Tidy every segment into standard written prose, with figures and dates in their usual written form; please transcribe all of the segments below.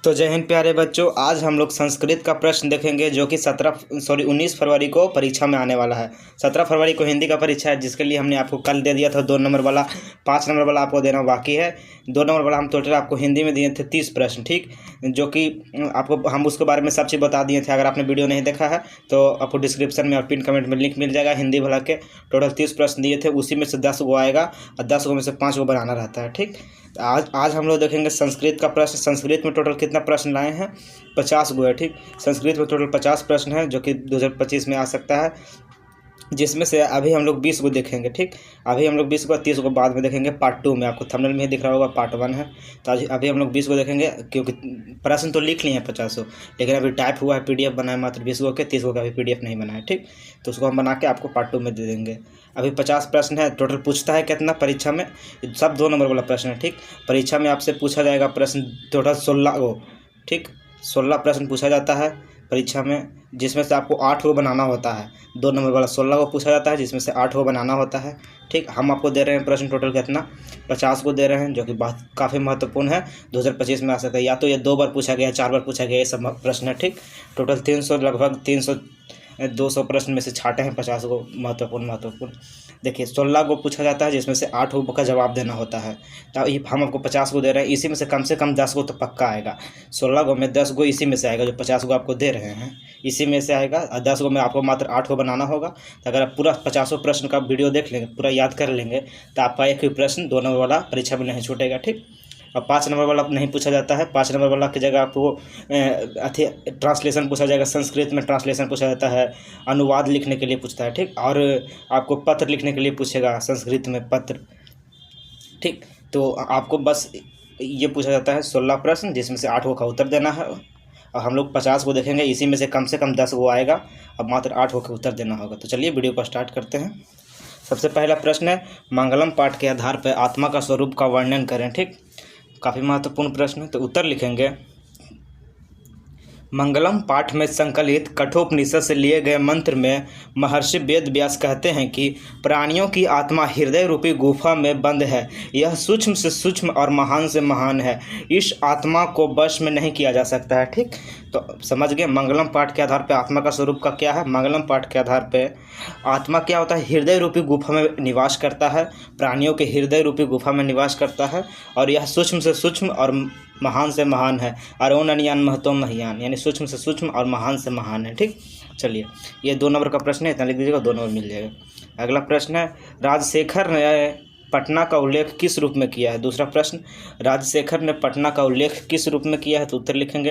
तो जय हिंद प्यारे बच्चों, आज हम लोग संस्कृत का प्रश्न देखेंगे जो कि 19 फरवरी को परीक्षा में आने वाला है। 17 फरवरी को हिंदी का परीक्षा है, जिसके लिए हमने आपको कल दे दिया था 2 नंबर वाला। 5 नंबर वाला आपको देना बाकी है। 2 नंबर वाला हम टोटल आपको हिंदी में दिए थे 30 प्रश्न, ठीक, जो कि आपको हम उसके बारे में सब चीज़ बता दिए थे। अगर आपने वीडियो नहीं देखा है तो आपको डिस्क्रिप्शन में और पिन कमेंट में लिंक मिल जाएगा। हिंदी भला के टोटल 30 प्रश्न दिए थे, उसी में से 10 गो आएगा और 10 गो में से 5 गो बनाना रहता है, ठीक। आज हम लोग देखेंगे संस्कृत का प्रश्न। संस्कृत में टोटल कितना प्रश्न लाए हैं? 50 गो है, ठीक। संस्कृत में टोटल 50 प्रश्न है जो कि 2025 में आ सकता है, जिसमें से अभी हम लोग 20 गो देखेंगे, ठीक। अभी हम लोग 20 गो, 30 गो बाद में देखेंगे पार्ट 2 में। आपको थंबनेल में ही दिख रहा होगा पार्ट 1 है, तो अभी हम लोग 20 गो देखेंगे, क्योंकि प्रश्न तो लिख लिए हैं 50 गो, लेकिन अभी टाइप हुआ है, PDF बना है मात्र 20 गो के। 30 गो का अभी PDF नहीं बना है, ठीक। तो उसको हम बना के आपको पार्ट 2 में दे देंगे। अभी 50 प्रश्न है टोटल। पूछता है कितना परीक्षा में? सब 2 नंबर वाला प्रश्न है, ठीक। परीक्षा में आपसे पूछा जाएगा प्रश्न टोटल 16 गो, ठीक। 16 प्रश्न पूछा जाता है परीक्षा में, जिसमें से आपको 8 गो बनाना होता है। 2 नंबर वाला 16 गो पूछा जाता है, जिसमें से 8 गो बनाना होता है, ठीक। हम आपको दे रहे हैं प्रश्न टोटल कितना? 50 को दे रहे हैं, जो कि बात काफ़ी महत्वपूर्ण है। 2025 में आ सकता है, या तो ये 2 बार पूछा गया, 4 बार पूछा गया, ये सब प्रश्न है, ठीक। टोटल 300, लगभग 200 प्रश्न में से छाटे हैं 50 को महत्वपूर्ण। देखिए 16 को पूछा जाता है, जिसमें से 8 गो का जवाब देना होता है। तो हम आपको 50 को दे रहे हैं, इसी में से कम 10 गो तो पक्का आएगा। 16 गो में 10 गो इसी में से आएगा, जो 50 गो आपको दे रहे हैं इसी में से आएगा। और 10 गो में आपको मात्र 8 गो बनाना होगा। तो अगर आप पूरा 50 प्रश्न का वीडियो देख लेंगे, पूरा याद कर लेंगे, तो आपका एक ही प्रश्न 2 नंबर वाला परीक्षा में नहीं छूटेगा, ठीक। और 5 नंबर वाला नहीं पूछा जाता है। 5 नंबर वाला की जगह आपको ट्रांसलेशन पूछा जाएगा। संस्कृत में ट्रांसलेशन पूछा जाता है, अनुवाद लिखने के लिए पूछता है, ठीक। और आपको पत्र लिखने के लिए पूछेगा, संस्कृत में पत्र, ठीक। तो आपको बस ये पूछा जाता है 16 प्रश्न, जिसमें से 8 गो का उत्तर देना है। और हम लोग 50 को देखेंगे, इसी में से कम 10 गो आएगा। अब मात्र 8 गो का उत्तर देना होगा। तो चलिए वीडियो को स्टार्ट करते हैं। सबसे पहला प्रश्न है, मंगलम पाठ के आधार पर आत्मा का स्वरूप का वर्णन करें, ठीक। काफ़ी महत्वपूर्ण प्रश्न है। तो उत्तर लिखेंगे, मंगलम पाठ में संकलित कठोपनिषद से लिए गए मंत्र में महर्षि वेद व्यास कहते हैं कि प्राणियों की आत्मा हृदय रूपी गुफा में बंद है। यह सूक्ष्म से सूक्ष्म और महान से महान है। इस आत्मा को वश में नहीं किया जा सकता है, ठीक। तो समझ गए मंगलम पाठ के आधार पर आत्मा का स्वरूप का क्या है। मंगलम पाठ के आधार पर आत्मा क्या होता है? हृदय रूपी गुफा में निवास करता है, प्राणियों के हृदय रूपी गुफा में निवास करता है। और यह सूक्ष्म से सूक्ष्म और महान से महान है। अरुण अनियान महतो महियान, यानी सूक्ष्म से सूक्ष्म और महान से महान है, ठीक। चलिए ये 2 नंबर का प्रश्न है, इतना लिख दीजिएगा, 2 नंबर मिल जाएगा। अगला प्रश्न है, राजशेखर ने पटना का उल्लेख किस रूप में किया है? दूसरा प्रश्न, राजशेखर ने पटना का उल्लेख किस रूप में किया है? तो उत्तर लिखेंगे,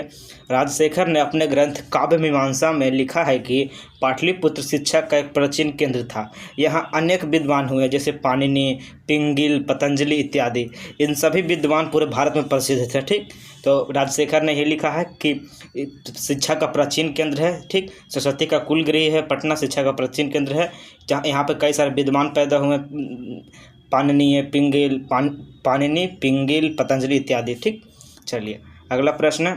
राजशेखर ने अपने ग्रंथ काव्य मीमांसा में लिखा है कि पाटलिपुत्र शिक्षा का एक प्राचीन केंद्र था। यहाँ अनेक विद्वान हुए, जैसे पाणिनि, पिंगल, पतंजलि इत्यादि। इन सभी विद्वान पूरे भारत में प्रसिद्ध थे, ठीक। तो राजशेखर ने ये लिखा है कि शिक्षा का प्राचीन केंद्र है, ठीक। सरस्वती का कुल गृह है पटना, शिक्षा का प्राचीन केंद्र है, जहाँ यहाँ पर कई सारे विद्वान पैदा हुए। पाणिनि, पिंगल, पतंजलि इत्यादि, ठीक। चलिए अगला प्रश्न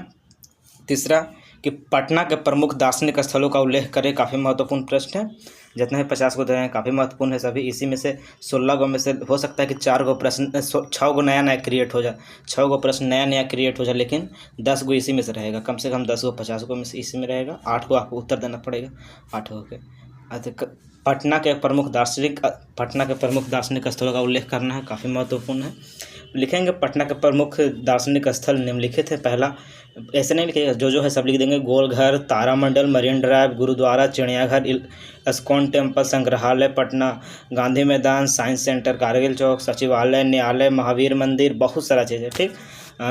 तीसरा, कि पटना के प्रमुख दार्शनिक स्थलों का उल्लेख करें। काफ़ी महत्वपूर्ण प्रश्न है। जितने भी 50 को दे रहे हैं काफ़ी महत्वपूर्ण है सभी। इसी में से 16 गो में से हो सकता है कि 4 गो प्रश्न 6 गो नया क्रिएट हो जाए, 6 गो प्रश्न नया क्रिएट हो जाए, लेकिन 10 गो इसी में से रहेगा। कम से कम 10 गो 50 गो में से इसी में रहेगा। 8 गो आपको उत्तर देना पड़ेगा, 8 गो के। पटना के प्रमुख दार्शनिक स्थलों का उल्लेख करना है, काफ़ी महत्वपूर्ण है। लिखेंगे पटना के प्रमुख दार्शनिक स्थल निम्नलिखित है। पहला, ऐसे नहीं लिखेगा, जो है सब लिख देंगे। गोलघर, तारामंडल, मरीन ड्राइव, गुरुद्वारा, चिड़ियाघर, इस्कॉन टेम्पल, संग्रहालय पटना, गांधी मैदान, साइंस सेंटर, कारगिल चौक, सचिवालय, न्यायालय, महावीर मंदिर, बहुत सारा चीज़ है, ठीक।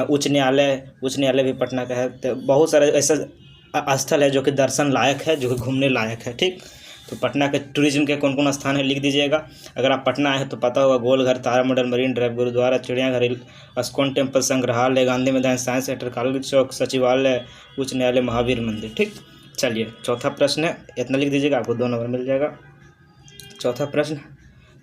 उच्च न्यायालय भी पटना का है। तो बहुत सारे ऐसा स्थल है जो कि दर्शन लायक है, जो कि घूमने लायक है, ठीक। तो पटना के टूरिज्म के कौन कौन स्थान है लिख दीजिएगा। अगर आप पटना आए हैं तो पता होगा, गोलघर, तारामंडल, मरीन ड्राइव, गुरुद्वारा, चिड़ियाघर, इस्कॉन टेम्पल, संग्रहालय, गांधी मैदान, साइंस सेंटर, कारगिल चौक, सचिवालय, उच्च न्यायालय, महावीर मंदिर, ठीक। चलिए चौथा प्रश्न है, इतना लिख दीजिएगा, आपको 2 नंबर मिल जाएगा। चौथा प्रश्न,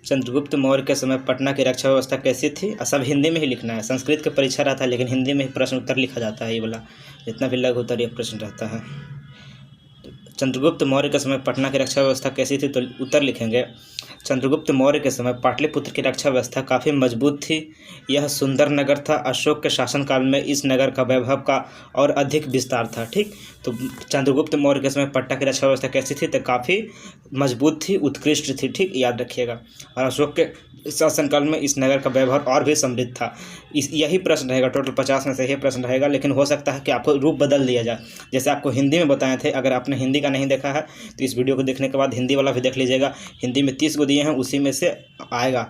चंद्रगुप्त मौर्य के समय पटना की रक्षा व्यवस्था कैसी थी? सब हिंदी में ही लिखना है। संस्कृत का परीक्षा रहता है, लेकिन हिंदी में ही प्रश्न उत्तर लिखा जाता है। ये वाला जितना भी लघु उत्तरीय प्रश्न रहता है। चंद्रगुप्त मौर्य के समय पटना की रक्षा व्यवस्था कैसी थी? तो उत्तर लिखेंगे, चंद्रगुप्त मौर्य के समय पाटलिपुत्र की रक्षा व्यवस्था काफ़ी मजबूत थी। यह सुंदर नगर था। अशोक के शासनकाल में इस नगर का वैभव का और अधिक विस्तार था। ठीक, तो चंद्रगुप्त मौर्य के समय पटना की रक्षा व्यवस्था कैसी थी? तो काफ़ी मजबूत थी, उत्कृष्ट थी। ठीक, याद रखिएगा। और अशोक के शासनकाल में इस नगर का व्यवहार और भी समृद्ध था। यही प्रश्न रहेगा, टोटल 50 में से यही प्रश्न रहेगा, लेकिन हो सकता है कि आपको रूप बदल दिया जाए। जैसे आपको हिंदी में बताए थे, अगर आपने हिंदी का नहीं देखा है तो इस वीडियो को देखने के बाद हिंदी वाला भी देख लीजिएगा। हिंदी में 30 को दिए हैं, उसी में से आएगा।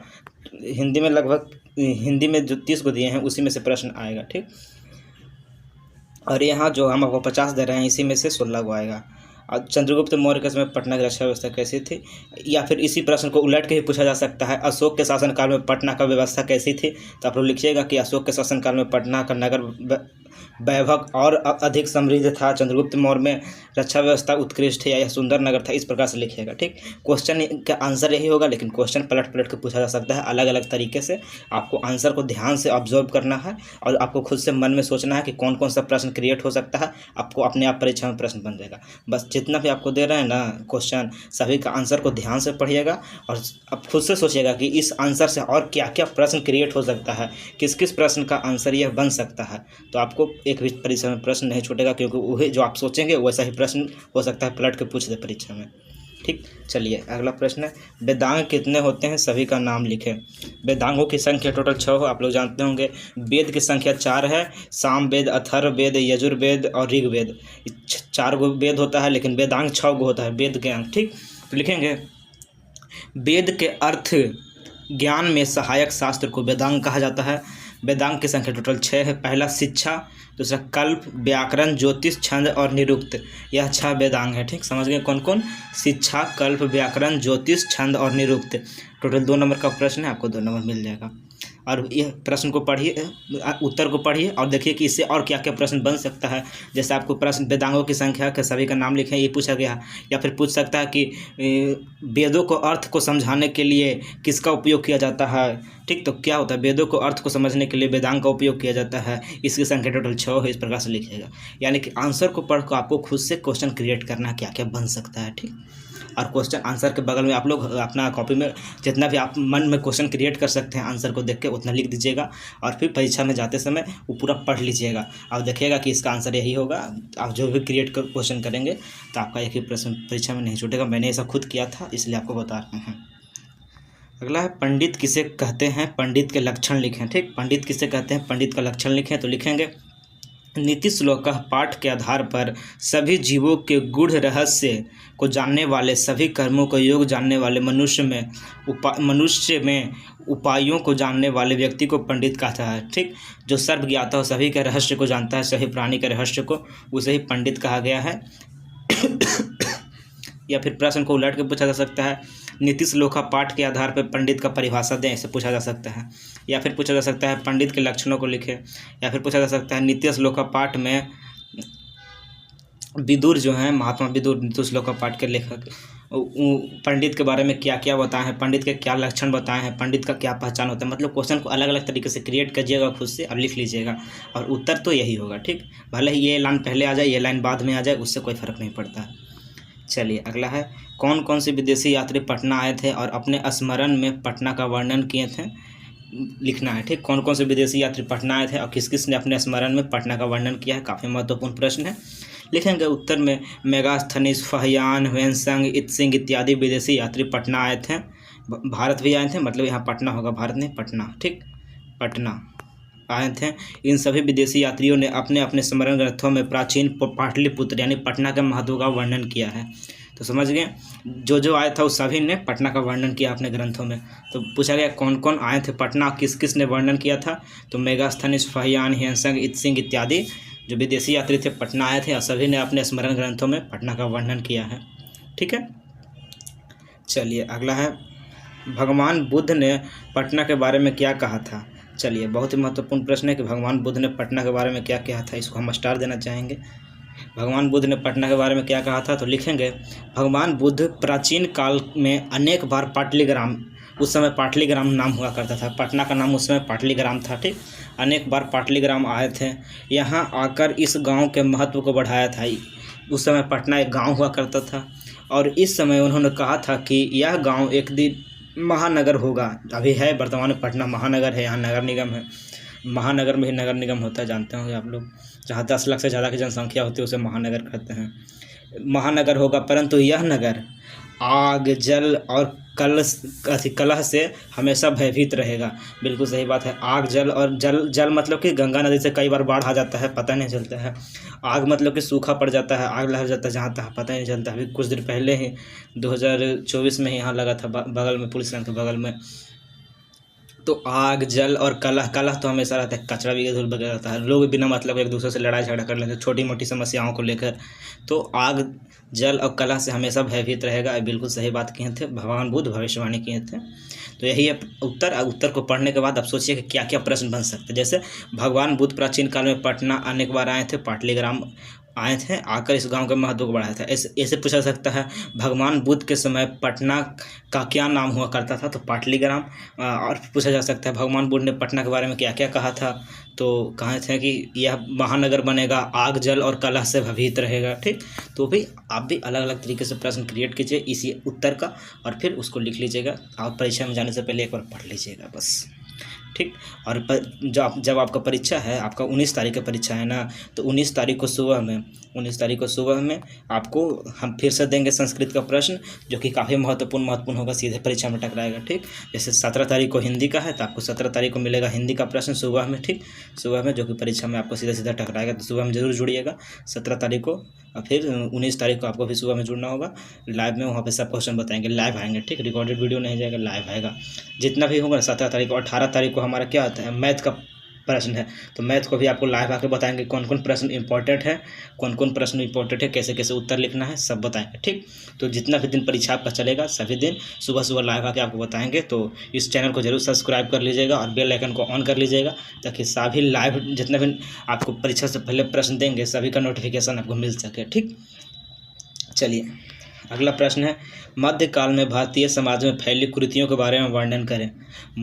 हिंदी में लगभग हिंदी में जो 30 को दिए हैं उसी में से प्रश्न आएगा। ठीक, और यहाँ जो हम आपको 50 दे रहे हैं इसी में से 16 को आएगा। और चंद्रगुप्त मौर्य के समय पटना की रक्षा व्यवस्था कैसी थी? या फिर इसी प्रश्न को उलट के ही पूछा जा सकता है, अशोक के शासनकाल में पटना का व्यवस्था कैसी थी? तो आप लोग लिखिएगा कि अशोक के शासनकाल में पटना का नगर वैभव और अधिक समृद्ध था। चंद्रगुप्त मौर्य में रक्षा व्यवस्था उत्कृष्ट है या यह सुंदर नगर था। इस प्रकार से लिखिएगा। ठीक, क्वेश्चन का आंसर यही होगा, लेकिन क्वेश्चन पलट पलट के पूछा जा सकता है अलग अलग तरीके से। आपको आंसर को ध्यान से ऑब्जर्व करना है और आपको खुद से मन में सोचना है कि कौन कौन सा प्रश्न क्रिएट हो सकता है। आपको अपने आप परीक्षा में प्रश्न बन जाएगा। बस जितना भी आपको दे रहे हैं ना क्वेश्चन, सभी का आंसर को ध्यान से पढ़िएगा और आप खुद से सोचिएगा कि इस आंसर से और क्या क्या प्रश्न क्रिएट हो सकता है, किस किस प्रश्न का आंसर यह बन सकता है। तो आपको एक भी परीक्षा में प्रश्न नहीं छूटेगा, क्योंकि वही जो आप सोचेंगे वैसा ही प्रश्न हो सकता है पलट के पूछ दे परीक्षा में। ठीक, चलिए अगला प्रश्न है, वेदांग कितने होते हैं? सभी का नाम लिखें। वेदांगों की संख्या टोटल 6 हो, आप लोग जानते होंगे। वेद की संख्या 4 है, साम वेद, अथर्ववेद, यजुर्वेद और ऋग्वेद। 4 गो वेद होता है, लेकिन वेदांग 6 गो होता है, वेद के अंग। ठीक, तो लिखेंगे, वेद के अर्थ ज्ञान में सहायक शास्त्र को वेदांग कहा जाता है। वेदांग की संख्या टोटल 6 है। पहला शिक्षा, दूसरा कल्प, व्याकरण, ज्योतिष, छंद और निरुक्त। यह 6 वेदांग है। ठीक, समझ गए कौन कौन? शिक्षा, कल्प, व्याकरण, ज्योतिष, छंद और निरुक्त। टोटल 2 नंबर का प्रश्न है, आपको 2 नंबर मिल जाएगा। और यह प्रश्न को पढ़िए, उत्तर को पढ़िए और देखिए कि इससे और क्या क्या प्रश्न बन सकता है। जैसे आपको प्रश्न वेदांगों की संख्या के सभी का नाम लिखें, ये पूछा गया। या फिर पूछ सकता है कि वेदों को अर्थ को समझाने के लिए किसका उपयोग किया जाता है। ठीक, तो क्या होता है? वेदों को अर्थ को समझने के लिए वेदांग का उपयोग किया जाता है। इसकी संख्या टोटल 6 है। इस प्रकार से लिखिएगा। यानी कि आंसर को पढ़कर आपको खुद से क्वेश्चन क्रिएट करना है, क्या क्या बन सकता है। ठीक, और क्वेश्चन आंसर के बगल में आप लोग अपना कॉपी में जितना भी आप मन में क्वेश्चन क्रिएट कर सकते हैं आंसर को देख के उतना लिख दीजिएगा। और फिर परीक्षा में जाते समय वो पूरा पढ़ लीजिएगा। आप देखिएगा कि इसका आंसर यही होगा। आप जो भी क्रिएट कर क्वेश्चन करेंगे तो आपका एक ही प्रश्न परीक्षा में नहीं छूटेगा। मैंने ऐसा खुद किया था, इसलिए आपको बता रहे हैं। अगला है, पंडित किसे कहते हैं? पंडित के लक्षण लिखें। ठीक, पंडित किसे कहते हैं, पंडित का लक्षण लिखें। तो लिखेंगे, नीति श्लोक पाठ के आधार पर सभी जीवों के गूढ़ रहस्य को जानने वाले, सभी कर्मों को योग जानने वाले, मनुष्य में उपायों को जानने वाले व्यक्ति को पंडित कहता है। ठीक, जो सर्व ज्ञाता हो, सभी के रहस्य को जानता है, सभी प्राणी के रहस्य को, उसे ही पंडित कहा गया है। या फिर प्रश्न को उलट के पूछा जा सकता है, नीति श्लोक पाठ के आधार पर पंडित का परिभाषा दें, ऐसे पूछा जा सकता है। या फिर पूछा जा सकता है, पंडित के लक्षणों को लिखें। या फिर पूछा जा सकता है, नीति श्लोक पाठ में विदुर जो हैं, महात्मा विदुर नीति श्लोक पाठ के लेखक, पंडित के बारे में क्या क्या बताए हैं, पंडित के क्या लक्षण बताए हैं, पंडित का क्या पहचान होता है। मतलब क्वेश्चन को अलग अलग तरीके से क्रिएट कीजिएगा खुद से और लिख लीजिएगा, और उत्तर तो यही होगा। ठीक, भले ही ये लाइन पहले आ जाए, ये लाइन बाद में आ जाए, उससे कोई फर्क नहीं पड़ता है। चलिए अगला है, कौन कौन से विदेशी यात्री पटना आए थे और अपने स्मरण में पटना का वर्णन किए थे? लिखना है। ठीक, कौन कौन से विदेशी यात्री पटना आए थे और किस किस ने अपने स्मरण में पटना का वर्णन किया है? काफ़ी महत्वपूर्ण प्रश्न है। लिखेंगे उत्तर में, मेगास्थनीज, फहियान, ह्वेनसंग, इत्सिंग इत्यादि विदेशी यात्री पटना आए थे। भारत भी आए थे, मतलब यहाँ पटना होगा, भारत नहीं पटना। ठीक, पटना आए थे। इन सभी विदेशी यात्रियों ने अपने अपने स्मरण ग्रंथों में प्राचीन पाटलिपुत्र यानी पटना के महत्व का वर्णन किया है। तो समझ गए, जो जो आया था उस सभी ने पटना का वर्णन किया अपने ग्रंथों में। तो पूछा गया कौन कौन आए थे पटना, किस किस ने वर्णन किया था? तो मेगास्थनीज, फहियान, ह्वेनसंग, इत्सिंग इत्यादि जो विदेशी यात्री थे पटना आए थे और सभी ने अपने स्मरण ग्रंथों में पटना का वर्णन किया है। ठीक है, चलिए अगला है, भगवान बुद्ध ने पटना के बारे में क्या कहा था? चलिए, बहुत ही महत्वपूर्ण प्रश्न है कि भगवान बुद्ध ने पटना के बारे में क्या कहा था। इसको हम स्टार देना चाहेंगे। भगवान बुद्ध ने पटना के बारे में क्या कहा था? तो लिखेंगे, भगवान बुद्ध प्राचीन काल में अनेक बार पाटलीग्राम, उस समय पाटलीग्राम नाम हुआ करता था, पटना का नाम उस समय पाटलीग्राम था। ठीक, अनेक बार पाटलीग्राम आए थे, यहाँ आकर इस गांव के महत्व को बढ़ाया था। उस समय पटना एक गांव हुआ करता था और इस समय उन्होंने कहा था कि यह गांव एक दिन महानगर होगा। अभी है वर्तमान में पटना महानगर है, यहाँ नगर निगम है। महानगर में ही नगर निगम होता है, जानते होंगे आप लोग। जहाँ 10 लाख से ज़्यादा की जनसंख्या होती है उसे महानगर कहते हैं। महानगर होगा, परंतु यह नगर आग जल और कलह से हमेशा भयभीत रहेगा। बिल्कुल सही बात है। आग जल और जल मतलब कि गंगा नदी से कई बार बाढ़ आ जाता है, पता नहीं चलता है। आग मतलब कि सूखा पड़ जाता है, आग लग जाता है जहाँ तक पता ही नहीं चलता। अभी कुछ दिन पहले ही 2024 में ही यहाँ लगा था बगल में, पुलिस लाइन के बगल में। तो आग जल और कलह तो हमेशा रहता है, कचरा भी इधर उधर रहता है, लोग बिना मतलब एक दूसरे से लड़ाई झगड़ा कर लेते हैं छोटी मोटी समस्याओं को लेकर। तो आग जल और कलह से हमेशा भयभीत रहेगा। बिल्कुल सही बात किए थे, भगवान बुद्ध भविष्यवाणी किए थे। तो यही है उत्तर। उत्तर को पढ़ने के बाद आप सोचिए कि क्या क्या प्रश्न बन सकते हैं। जैसे भगवान बुद्ध प्राचीन काल में पटना अनेक बार आए थे, पाटलीग्राम आए थे, आकर इस गांव के महत्व को बढ़ाया था। ऐसे पूछा सकता है भगवान बुद्ध के समय पटना का क्या नाम हुआ करता था, तो पाटलीग्राम। और पूछा जा सकता है भगवान बुद्ध ने पटना के बारे में क्या क्या कहा था, तो कहे थे कि यह महानगर बनेगा, आग जल और कलह से भयभीत रहेगा। ठीक, तो भी आप भी अलग अलग तरीके से प्रश्न क्रिएट कीजिए इसी उत्तर का और फिर उसको लिख लीजिएगा। आप परीक्षा में जाने से पहले एक बार पढ़ लीजिएगा बस। ठीक, और जब आपका परीक्षा है, आपका 19 तारीख का परीक्षा है ना, तो 19 तारीख को सुबह में आपको हम फिर से देंगे संस्कृत का प्रश्न, जो कि काफ़ी महत्वपूर्ण होगा, सीधे परीक्षा में टकराएगा। ठीक, जैसे 17 तारीख को हिंदी का है तो आपको 17 तारीख को मिलेगा हिंदी का प्रश्न सुबह में। ठीक, सुबह में, जो कि परीक्षा में आपको सीधा टकराएगा, तो सुबह में जरूर जुड़िएगा 17 तारीख को। और फिर 19 तारीख को आपको भी सुबह में जुड़ना होगा। लाइव में वहाँ पे सब क्वेश्चन बताएंगे, लाइव आएंगे। ठीक, रिकॉर्डेड वीडियो नहीं जाएगा, लाइव आएगा जितना भी होगा। 17 तारीख को 18 तारीख को हमारा क्या होता है, मैथ का प्रश्न है, तो मैथ को भी आपको लाइव आके बताएंगे कौन कौन प्रश्न इंपॉर्टेंट है, कैसे कैसे उत्तर लिखना है, सब बताएंगे। ठीक, तो जितना भी दिन परीक्षा आपका चलेगा सभी दिन सुबह लाइव आके आपको बताएंगे। तो इस चैनल को जरूर सब्सक्राइब कर लीजिएगा और बेल आइकन को ऑन कर लीजिएगा, ताकि सभी लाइव जितना भी आपको परीक्षा से पहले प्रश्न देंगे सभी का नोटिफिकेशन आपको मिल सके। ठीक, चलिए अगला प्रश्न है, मध्यकाल में भारतीय समाज में फैली कुरीतियों के बारे में वर्णन करें।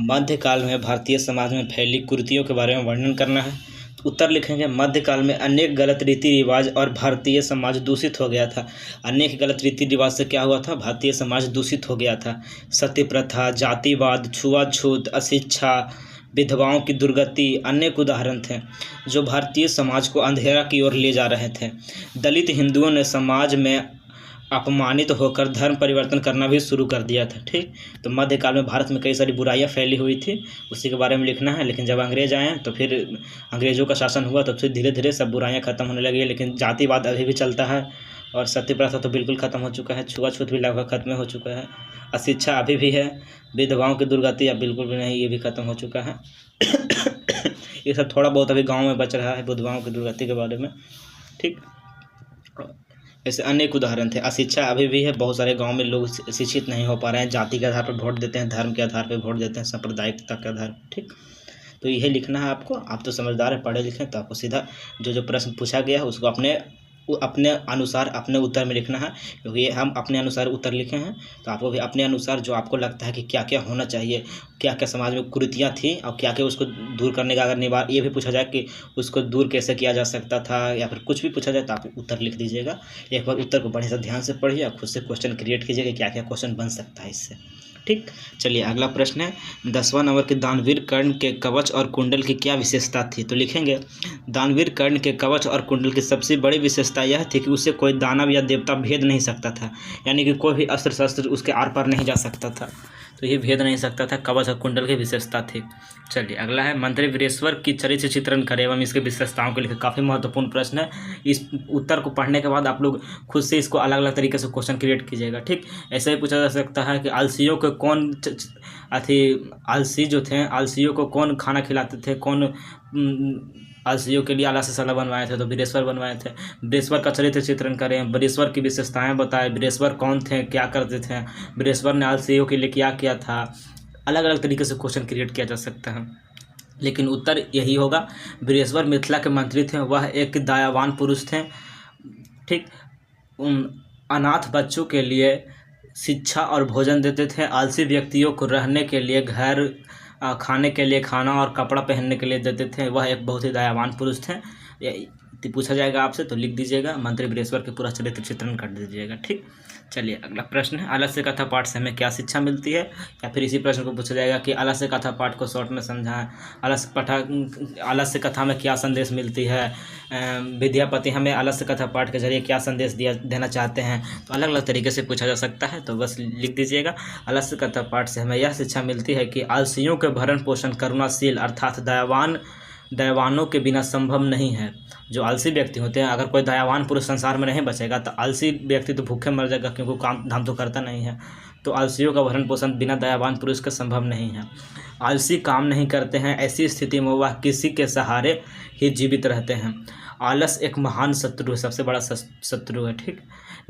मध्यकाल में भारतीय समाज में फैली कुरीतियों के बारे में वर्णन करना है। तो उत्तर लिखेंगे, मध्यकाल में अनेक गलत रीति रिवाज और भारतीय समाज दूषित हो गया था। अनेक गलत रीति रिवाज से क्या हुआ था, भारतीय समाज दूषित हो गया था। सती प्रथा, जातिवाद, छुआछूत, अशिक्षा, विधवाओं की दुर्गति अनेक उदाहरण थे जो भारतीय समाज को अंधेरा की ओर ले जा रहे थे। दलित हिंदुओं ने समाज में अपमानित होकर धर्म परिवर्तन करना भी शुरू कर दिया था। ठीक, तो मध्यकाल में भारत में कई सारी बुराइयां फैली हुई थी, उसी के बारे में लिखना है। लेकिन जब अंग्रेज आए तो फिर अंग्रेज़ों का शासन हुआ, तो फिर धीरे धीरे सब बुराइयां खत्म होने लगी। लेकिन जातिवाद अभी भी चलता है और सती प्रथा तो बिल्कुल ख़त्म हो चुका है, छुआछूत भी लगभग खत्म हो चुका है, अशिक्षा अभी भी है, विधवाओं की दुर्गति अब बिल्कुल भी नहीं, ये भी खत्म हो चुका है। ये सब थोड़ा बहुत अभी गाँव में बच रहा है विधवाओं की दुर्गति के बारे में। ठीक, ऐसे अनेक उदाहरण थे। अशिक्षा अभी भी है, बहुत सारे गांव में लोग शिक्षित नहीं हो पा रहे हैं, जाति के आधार पर वोट देते हैं, धर्म के आधार पर वोट देते हैं, सांप्रदायिकता के आधार पर। ठीक, तो यही लिखना है आपको। आप तो समझदार है, पढ़े लिखे, तो आपको सीधा जो प्रश्न पूछा गया है उसको अपने अनुसार अपने उत्तर में लिखना है, क्योंकि हम अपने अनुसार उत्तर लिखे हैं। तो आपको भी अपने अनुसार जो आपको लगता है कि क्या क्या होना चाहिए, क्या क्या समाज में कुरीतियाँ थी और क्या क्या उसको दूर करने का, अगर ये भी पूछा जाए कि उसको दूर कैसे किया जा सकता था, या फिर कुछ भी पूछा जाए तो आप उत्तर लिख दीजिएगा। एक बार उत्तर को बढ़िया से ध्यान से पढ़िए और खुद से क्वेश्चन क्रिएट कीजिए कि क्या क्या क्वेश्चन बन सकता है इससे। ठीक, चलिए अगला प्रश्न है, 10वां नंबर के दानवीर कर्ण के कवच और कुंडल की क्या विशेषता थी। तो लिखेंगे, दानवीर कर्ण के कवच और कुंडल की सबसे बड़ी विशेषता यह थी कि उससे कोई दानव या देवता भेद नहीं सकता था, यानी कि कोई भी अस्त्र शस्त्र उसके आर पार नहीं जा सकता था, तो ये भेद नहीं सकता था, कवच और कुंडल की विशेषता थी। चलिए अगला है, मंत्री वीरेश्वर की चरित्र चित्रण करें एवं इसके विशेषताओं को लिखें। काफ़ी महत्वपूर्ण प्रश्न है, इस उत्तर को पढ़ने के बाद आप लोग खुद से इसको अलग अलग तरीके से क्वेश्चन क्रिएट कीजिएगा। ठीक, ऐसे ही पूछा जा सकता है कि आलसियों को कौन आलसी जो थे, आलसियों को कौन खाना खिलाते थे, कौन आलसियों के लिए आला से सला बनवाए थे, तो वीरेश्वर बनवाए थे। वीरेश्वर का चरित्र चित्रण करें, वीरेश्वर की विशेषताएं बताएं, वीरेश्वर कौन थे, क्या करते थे, वीरेश्वर ने आलसियों के लिए क्या किया था। अलग अलग तरीके से क्वेश्चन क्रिएट किया जा सकता है, लेकिन उत्तर यही होगा, वीरेश्वर मिथिला के मंत्री थे, वह एक दयावान पुरुष थे। ठीक, अनाथ बच्चों के लिए शिक्षा और भोजन देते थे, आलसी व्यक्तियों को रहने के लिए घर, खाने के लिए खाना और कपड़ा पहनने के लिए देते थे, वह एक बहुत ही दयावान पुरुष थे। पूछा जाएगा आपसे तो लिख दीजिएगा, मंत्री बृहस्पति के पूरा चरित्र चित्रण कर दीजिएगा। ठीक, चलिए अगला प्रश्न है, आलस्य कथा पाठ से हमें क्या शिक्षा मिलती है, या फिर इसी प्रश्न को पूछा जाएगा कि आलस्य कथा पाठ को शॉर्ट में समझाएं। आलस्य कथा में क्या संदेश मिलती है, विद्यापति हमें आलस्य कथा पाठ के जरिए क्या संदेश देना चाहते हैं। तो अलग अलग तरीके से पूछा जा सकता है, तो बस लिख दीजिएगा। आलस्य कथा पाठ से हमें यह शिक्षा मिलती है कि आलसियों के भरण पोषण करुणाशील अर्थात दयावानों के बिना संभव नहीं है। जो आलसी व्यक्ति होते हैं, अगर कोई दयावान पुरुष संसार में नहीं बचेगा तो आलसी व्यक्ति तो भूखे मर जाएगा, क्योंकि काम धाम तो करता नहीं है। तो आलसियों का भरण पोषण बिना दयावान पुरुष का संभव नहीं है। आलसी काम नहीं करते हैं, ऐसी स्थिति में वह किसी के सहारे ही जीवित रहते हैं। आलस एक महान शत्रु है, सबसे बड़ा शत्रु है। ठीक,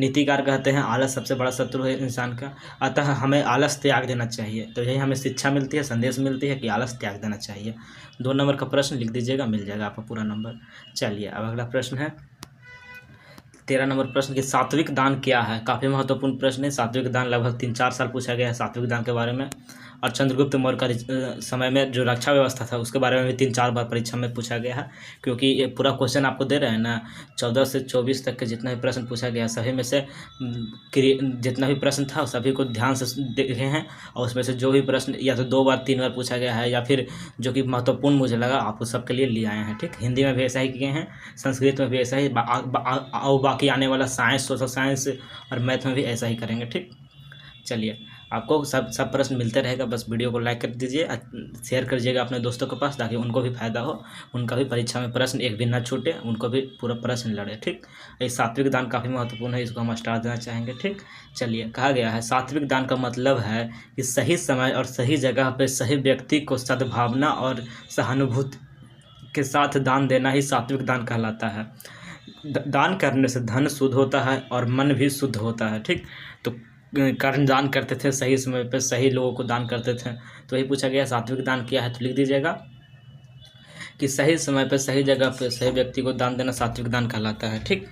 नीतिकार कहते हैं आलस सबसे बड़ा शत्रु है इंसान का, अतः हमें आलस त्याग देना चाहिए। तो यही हमें शिक्षा मिलती है, संदेश मिलती है कि आलस त्याग देना चाहिए। 2 नंबर का प्रश्न लिख दीजिएगा, मिल जाएगा आपका पूरा नंबर। चलिए अब अगला प्रश्न है 13 नंबर प्रश्न कि सात्विक दान क्या है। काफ़ी महत्वपूर्ण प्रश्न है। सात्विक दान लगभग 3-4 साल पूछा गया है सात्विक दान के बारे में, और चंद्रगुप्त मौर्य का समय में जो रक्षा व्यवस्था था उसके बारे में भी 3-4 बार परीक्षा में पूछा गया है। क्योंकि ये पूरा क्वेश्चन आपको दे रहे हैं ना, 14 से 24 तक के जितना भी प्रश्न पूछा गया सभी में से जितना भी प्रश्न था सभी को ध्यान से देखे हैं, और उसमें से जो भी प्रश्न या तो 2 बार 3 बार पूछा गया है या फिर जो कि महत्वपूर्ण मुझे लगा आपको सबके लिए ले आए हैं। ठीक, हिंदी में भी ऐसा ही किए हैं, संस्कृत में भी ऐसा ही, और बाकी आने वाला साइंस, सोशल साइंस और मैथ में भी ऐसा ही करेंगे। ठीक, चलिए आपको सब प्रश्न मिलते रहेगा, बस वीडियो को लाइक कर दीजिए, शेयर कर दीजिएगा अपने दोस्तों के पास, ताकि उनको भी फायदा हो, उनका भी परीक्षा में प्रश्न एक भी ना छूटे, उनको भी पूरा प्रश्न लड़े। ठीक, ये सात्विक दान काफ़ी महत्वपूर्ण है, इसको हम स्टार देना चाहेंगे। ठीक, चलिए कहा गया है सात्विक दान का मतलब है कि सही समय और सही जगह पर सही व्यक्ति को सद्भावना और सहानुभूति के साथ दान देना ही सात्विक दान कहलाता है। दान करने से धन शुद्ध होता है और मन भी शुद्ध होता है। ठीक, तो कर्ण दान करते थे, सही समय पे सही लोगों को दान करते थे, तो वही पूछा गया सात्विक दान क्या है। तो लिख दीजिएगा कि सही समय पे सही जगह पे सही व्यक्ति को दान देना सात्विक दान कहलाता है। ठीक,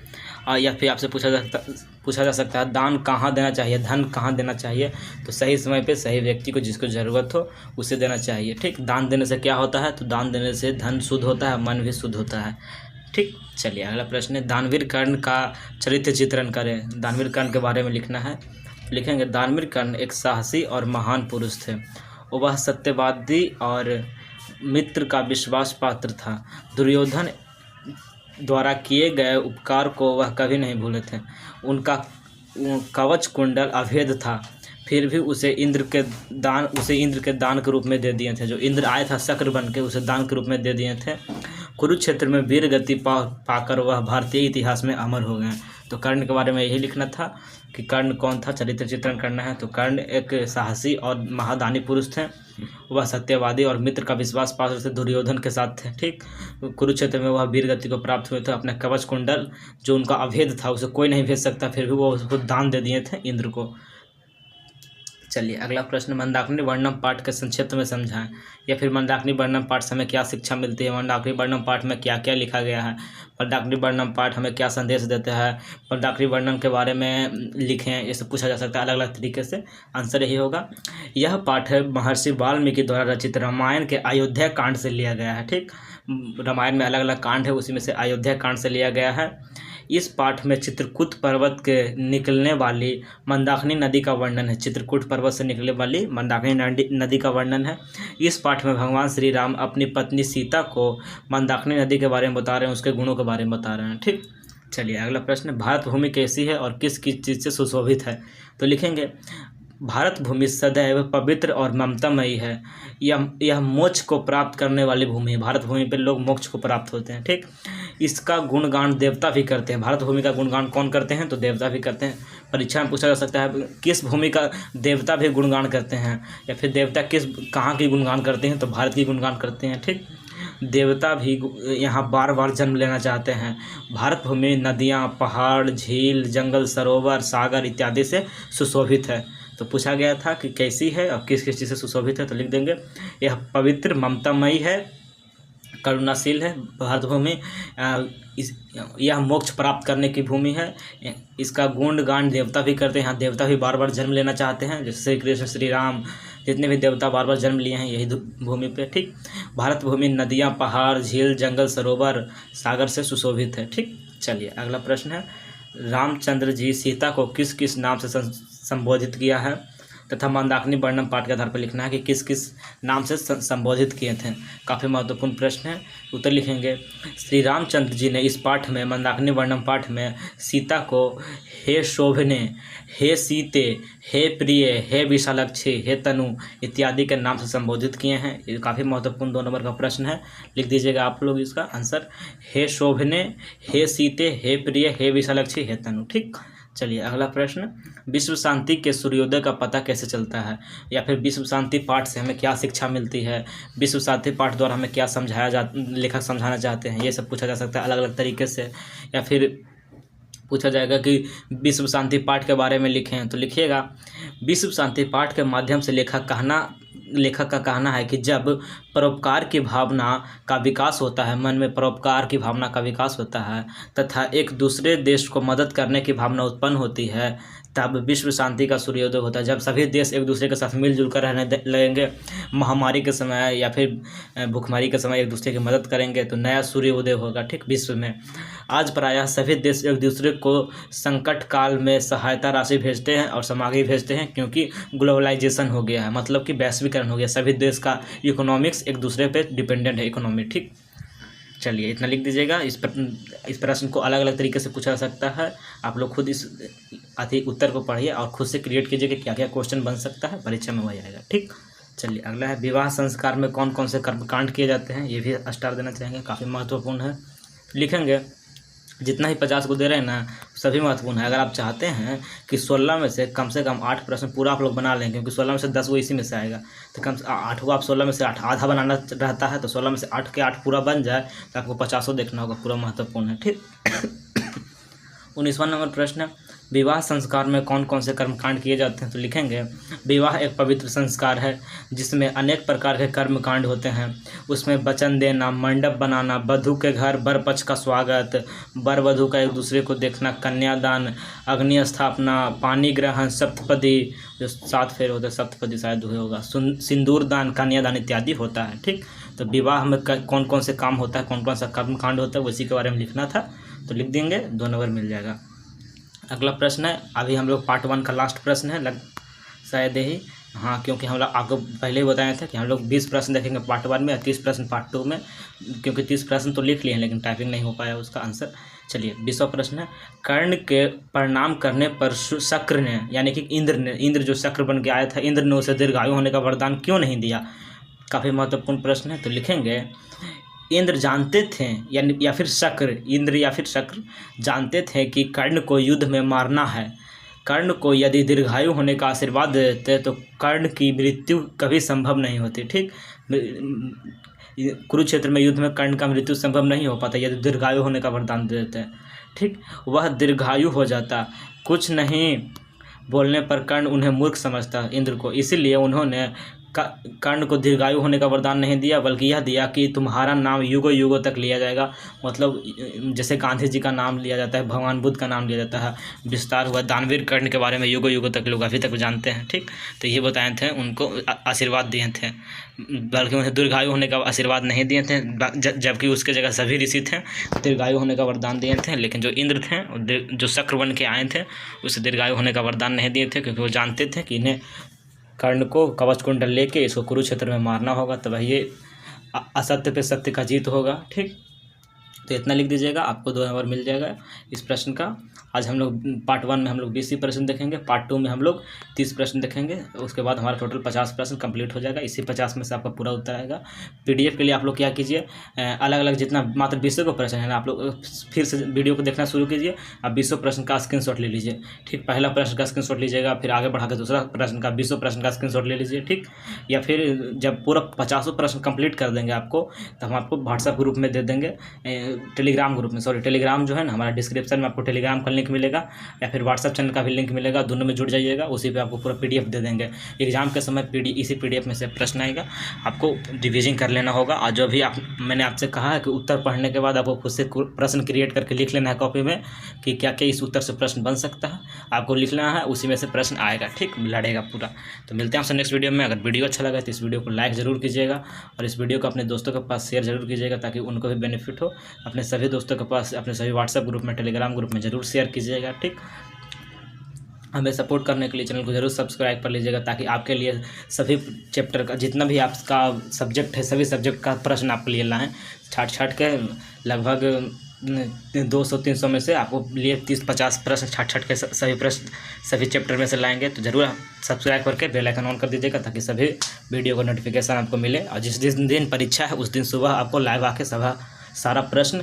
या फिर आपसे पूछा जा सकता है दान कहाँ देना चाहिए, धन कहाँ देना चाहिए। तो सही समय पे सही व्यक्ति को जिसको ज़रूरत हो उसे देना चाहिए। ठीक, दान देने से क्या होता है, तो दान देने से धन शुद्ध होता है, मन भी शुद्ध होता है। ठीक, चलिए अगला प्रश्न है दानवीर कर्ण का चरित्र चित्रण करें। दानवीर कर्ण के बारे में लिखना है, लिखेंगे दानवीर कर्ण एक साहसी और महान पुरुष थे। वह सत्यवादी और मित्र का विश्वास पात्र था। दुर्योधन द्वारा किए गए उपकार को वह कभी नहीं भूले थे। उनका कवच कुंडल अभेद था, फिर भी उसे इंद्र के दान के रूप में दे दिए थे। जो इंद्र आया था शक्र बन के, उसे दान के रूप में दे दिए थे। कुरुक्षेत्र में वीर गति पाकर वह भारतीय इतिहास में अमर हो गए। तो कर्ण के बारे में यही लिखना था कि कर्ण कौन था, चरित्र चित्रण करना है। तो कर्ण एक साहसी और महादानी पुरुष थे। वह सत्यवादी और मित्र का विश्वास पात्र थे, दुर्योधन के साथ थे। ठीक, कुरुक्षेत्र में वह वीर गति को प्राप्त हुए थे। अपने कवच कुंडल जो उनका अभेद था, उसे कोई नहीं भेज सकता, फिर भी वो उसको दान दे दिए थे इंद्र को। चलिए अगला प्रश्न मंदाकिनी वर्णम पाठ के संक्षिप्त में समझाएं, या फिर मंदाकिनी वर्णम पाठ से हमें क्या शिक्षा मिलती है, मंदाकिनी वर्णम पाठ में क्या क्या लिखा गया है, मंदाकिनी वर्णम पाठ हमें क्या संदेश देता है, मंदाकिनी वर्णम के बारे में लिखें। ये सब पूछा जा सकता है अलग अलग तरीके से, आंसर यही होगा। यह पाठ है महर्षि वाल्मीकि द्वारा रचित रामायण के अयोध्या कांड से लिया गया है। ठीक, रामायण में अलग अलग कांड है, उसी में से अयोध्या कांड से लिया गया है। इस पाठ में चित्रकूट पर्वत के निकलने वाली मंदाकिनी नदी का वर्णन है। चित्रकूट पर्वत से निकलने वाली मंदाकिनी नदी का वर्णन है। इस पाठ में भगवान श्री राम अपनी पत्नी सीता को मंदाकिनी नदी के बारे में बता रहे हैं, उसके गुणों के बारे में बता रहे हैं। ठीक, चलिए अगला प्रश्न भारत भूमि कैसी है और किस किस चीज़ से सुशोभित है। तो लिखेंगे भारत भूमि सदैव पवित्र और ममतामयी है। यह मोक्ष को प्राप्त करने वाली भूमि है। भारत भूमि पर लोग मोक्ष को प्राप्त होते हैं। ठीक, इसका गुणगान देवता भी करते हैं। भारत भूमि का गुणगान कौन करते हैं, तो देवता भी करते हैं। परीक्षा में पूछा जा सकता है किस भूमि का देवता भी गुणगान करते हैं, या फिर देवता कहाँ की गुणगान करते हैं, तो भारत की गुणगान करते हैं। ठीक, देवता भी यहाँ बार बार जन्म लेना चाहते हैं। भारत भूमि नदियाँ, पहाड़, झील, जंगल, सरोवर, सागर इत्यादि से सुशोभित है। तो पूछा गया था कि कैसी है और किस किस चीज़ से सुशोभित है, तो लिख देंगे यह पवित्र ममतामयी है, करुणाशील है भारत भूमि। यह मोक्ष प्राप्त करने की भूमि है। इसका गुणगान देवता भी करते हैं। यहाँ देवता भी बार बार जन्म लेना चाहते हैं, जैसे श्री कृष्ण, श्री राम, जितने भी देवता बार बार जन्म लिए हैं यही भूमि पे, ठीक। भारत भूमि नदियाँ, पहाड़, झील, जंगल, सरोवर, सागर से सुशोभित है, ठीक। चलिए अगला प्रश्न है, रामचंद्र जी सीता को किस किस नाम से संबोधित किया है तथा मंदाकिनी वर्णम पाठ के आधार पर लिखना है कि किस किस नाम से संबोधित किए थे। काफ़ी महत्वपूर्ण प्रश्न है, उत्तर लिखेंगे। श्री रामचंद्र जी ने इस पाठ में, मंदाकिनी वर्णम पाठ में, सीता को हे शोभने, हे सीते, हे प्रिय, हे विशालक्षी, हे तनु इत्यादि के नाम से संबोधित किए हैं। ये काफ़ी महत्वपूर्ण 2 नंबर का प्रश्न है, लिख दीजिएगा आप लोग इसका आंसर, हे शोभने, हे सीते, हे प्रिय, हे विशालक्षी, हे तनु, ठीक। चलिए अगला प्रश्न, विश्व शांति के सूर्योदय का पता कैसे चलता है, या फिर विश्व शांति पाठ से हमें क्या शिक्षा मिलती है, विश्व शांति पाठ द्वारा हमें क्या लेखक समझाना चाहते हैं, ये सब पूछा जा सकता है अलग अलग तरीके से। या फिर पूछा जाएगा कि विश्व शांति पाठ के बारे में लिखें, तो लिखिएगा, विश्व शांति पाठ के माध्यम से लेखक का कहना है कि जब परोपकार की भावना का विकास होता है, मन में परोपकार की भावना का विकास होता है तथा एक दूसरे देश को मदद करने की भावना उत्पन्न होती है, तब विश्व शांति का सूर्योदय होता है। जब सभी देश एक दूसरे के साथ मिलजुल कर रहने लगेंगे, महामारी के समय या फिर भूखमरी के समय एक दूसरे की मदद करेंगे, तो नया सूर्योदय होगा, ठीक, विश्व में। आज प्रायः सभी देश एक दूसरे को संकट काल में सहायता राशि भेजते हैं और सामग्री भेजते हैं, क्योंकि ग्लोबलाइजेशन हो गया है, मतलब कि वैश्वीकरण हो गया, सभी देश का इकोनॉमिक्स एक दूसरे पे डिपेंडेंट है, इकोनॉमी, ठीक। चलिए इतना लिख दीजिएगा। इस प्रश्न को अलग अलग तरीके से पूछा जा सकता है, आप लोग खुद इस उत्तर को पढ़िए और खुद से क्रिएट कीजिए कि क्या क्या क्वेश्चन बन सकता है, परीक्षा में वही आएगा, ठीक। चलिए अगला है, विवाह संस्कार में कौन कौन से कर्मकांड किए जाते हैं, ये भी स्टार देना चाहेंगे, काफ़ी महत्वपूर्ण है, लिखेंगे। जितना ही 50 को दे रहे हैं ना, सभी महत्वपूर्ण है। अगर आप चाहते हैं कि 16 में से कम 8 प्रश्न पूरा आप लोग बना लें, क्योंकि 16 में से 10 वो इसी में से आएगा, तो कम 8 को आप 16 में से 8 आधा बनाना रहता है, तो 16 में से 8 के 8 पूरा बन जाए तो आपको 50 देखना होगा, पूरा महत्वपूर्ण है, ठीक। 19वां नंबर प्रश्न है, विवाह संस्कार में कौन कौन से कर्मकांड किए जाते हैं, तो लिखेंगे, विवाह एक पवित्र संस्कार है जिसमें अनेक प्रकार के कर्मकांड होते हैं। उसमें वचन देना, मंडप बनाना, वधू के घर बर पक्ष का स्वागत, वर वधू का एक दूसरे को देखना, कन्यादान, अग्नि स्थापना, पानी ग्रहण, सप्तपदी, जो 7 फेरे होते हैं, सप्तपदी शायद हुए होगा, सिंदूर दान, कन्यादान इत्यादि होता है, ठीक। तो विवाह में कौन कौन से काम होता है, कौन कौन सा कर्मकांड होता है, उसी के बारे में लिखना था, तो लिख देंगे, 2 नंबर मिल जाएगा। अगला प्रश्न है, अभी हम लोग पार्ट 1 का लास्ट प्रश्न है, शायद यही, हाँ, क्योंकि हम लोग आपको पहले ही बताया था कि हम लोग 20 प्रश्न देखेंगे पार्ट 1 में, 30 प्रश्न पार्ट 2 में, क्योंकि 30 प्रश्न तो लिख लिए हैं लेकिन टाइपिंग नहीं हो पाया उसका आंसर। चलिए 20वां प्रश्न है, कर्ण के प्रणाम करने पर शक्र ने, यानी कि इंद्र जो शक्र बन के आया था, इंद्र ने उसे दीर्घायु होने का वरदान क्यों नहीं दिया। काफ़ी महत्वपूर्ण प्रश्न है, तो लिखेंगे, इंद्र जानते थे, यानी या फिर शक्र, इंद्र या फिर शक्र जानते थे कि कर्ण को युद्ध में मारना है। कर्ण को यदि दीर्घायु होने का आशीर्वाद दे देते तो कर्ण की मृत्यु कभी संभव नहीं होती, ठीक। कुरुक्षेत्र में युद्ध में कर्ण का मृत्यु संभव नहीं हो पाता यदि दीर्घायु होने का वरदान दे देते हैं, ठीक। वह दीर्घायु हो जाता, कुछ नहीं बोलने पर कर्ण उन्हें मूर्ख समझता इंद्र को, इसीलिए उन्होंने कर्ण को दीर्घायु होने का वरदान नहीं दिया, बल्कि यह दिया कि तुम्हारा नाम युगों युगों तक लिया जाएगा। मतलब जैसे गांधी जी का नाम लिया जाता है, भगवान बुद्ध का नाम लिया जाता है, विस्तार हुआ दानवीर कर्ण के बारे में युगों युगों तक लोग अभी तक जानते हैं, ठीक। तो ये बताए थे, उनको आशीर्वाद दिए थे, बल्कि उन्हें दीर्घायु होने का आशीर्वाद नहीं दिए थे, जबकि उसके जगह सभी ऋषि थे दीर्घायु होने का वरदान दिए थे, लेकिन जो इंद्र थे, जो शक्र बन के आए थे, उसे दीर्घायु होने का वरदान नहीं दिए थे, क्योंकि वो जानते थे कि इन्हें कर्ण को कवच कुंडल लेके इसको कुरुक्षेत्र में मारना होगा, तब ये असत्य पे सत्य का जीत होगा, ठीक। तो इतना लिख दीजिएगा, आपको 2 नंबर मिल जाएगा इस प्रश्न का। आज हम लोग पार्ट 1 में हम लोग 20 ही प्रश्न देखेंगे, पार्ट 2 में हम लोग 30 प्रश्न देखेंगे, उसके बाद हमारा टोटल 50 प्रश्न कंप्लीट हो जाएगा। इसी 50 में से आपका पूरा उत्तर आएगा। PDF के लिए आप लोग क्या कीजिए, अलग अलग जितना मात्र 20 को प्रश्न है ना, आप लोग फिर से वीडियो को देखना शुरू कीजिए, आप 20 प्रश्न का स्क्रीनशॉट ले लीजिए, ठीक। पहला प्रश्न का स्क्रीनशॉट लीजिएगा, फिर आगे बढ़ा के दूसरा प्रश्न का 20 प्रश्न का स्क्रीनशॉट ले लीजिए, ठीक। या फिर जब पूरा 50 प्रश्न कंप्लीट कर देंगे आपको, तो हम आपको व्हाट्सएप ग्रुप में दे देंगे टेलीग्राम ग्रुप में, टेलीग्राम जो है ना हमारा डिस्क्रिप्शन में आपको टेलीग्राम का लिंक मिलेगा या फिर व्हाट्सअप चैनल का भी लिंक मिलेगा, दोनों में जुड़ जाइएगा। उसी पे आपको पूरा PDF दे देंगे। एग्जाम के समय इसी PDF में से प्रश्न आएगा, आपको रिविजन कर लेना होगा। और जो भी मैंने आपसे कहा है कि उत्तर पढ़ने के बाद आपको खुद से प्रश्न क्रिएट करके लिख लेना है कॉपी में कि क्या क्या इस उत्तर से प्रश्न बन सकता है, आपको लिखना है, उसी में से प्रश्न आएगा। ठीक, लड़ेगा पूरा। तो मिलते हैं आपसे नेक्स्ट वीडियो में। अगर वीडियो अच्छा लगा तो इस वीडियो को लाइक ज़रूर कीजिएगा और इस वीडियो को अपने दोस्तों के पास शेयर जरूर कीजिएगा ताकि उनको भी बेनिफिट हो। अपने सभी दोस्तों के पास, अपने सभी व्हाट्सएप ग्रुप में, टेलीग्राम ग्रुप में ज़रूर शेयर कीजिएगा। ठीक, हमें सपोर्ट करने के लिए चैनल को जरूर सब्सक्राइब कर लीजिएगा ताकि आपके लिए सभी चैप्टर का जितना भी आपका सब्जेक्ट है, सभी सब्जेक्ट का प्रश्न आपके लिए लाएँ छाट के। लगभग 200-300 में से आपको लिए 30-50 प्रश्न छाट के सभी प्रश्न सभी चैप्टर में से लाएंगे। तो ज़रूर सब्सक्राइब करके बेल आइकन ऑन कर दीजिएगा ताकि सभी वीडियो का नोटिफिकेशन आपको मिले। और जिस दिन परीक्षा है उस दिन सुबह आपको लाइव आके सारा प्रश्न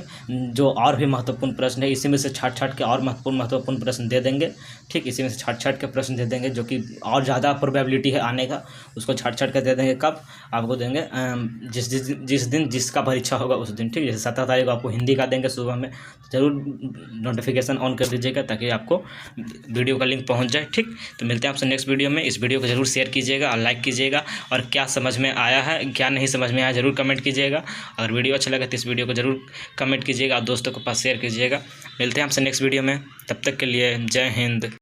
जो और भी महत्वपूर्ण प्रश्न है इसी में से छाट के और महत्वपूर्ण प्रश्न दे देंगे। ठीक, इसी में से छाट के प्रश्न दे देंगे जो कि और ज़्यादा प्रोबेबिलिटी है आने का, उसको छाट के दे देंगे। कब आपको देंगे? जिस दिन जिसका परीक्षा होगा उस दिन। ठीक, जैसे 17 तारीख को आपको हिंदी का देंगे सुबह में, तो ज़रूर नोटिफिकेशन ऑन कर दीजिएगा ताकि आपको वीडियो का लिंक पहुँच जाए। ठीक, तो मिलते हैं आपसे नेक्स्ट वीडियो में। इस वीडियो को ज़रूर शेयर कीजिएगा और लाइक कीजिएगा और क्या समझ में आया है क्या नहीं समझ में आया ज़रूर कमेंट कीजिएगा। अगर वीडियो अच्छा लगा तो इस वीडियो को ज़रूर कमेंट कीजिएगा और दोस्तों के पास शेयर कीजिएगा। मिलते हैं आपसे नेक्स्ट वीडियो में, तब तक के लिए जय हिंद।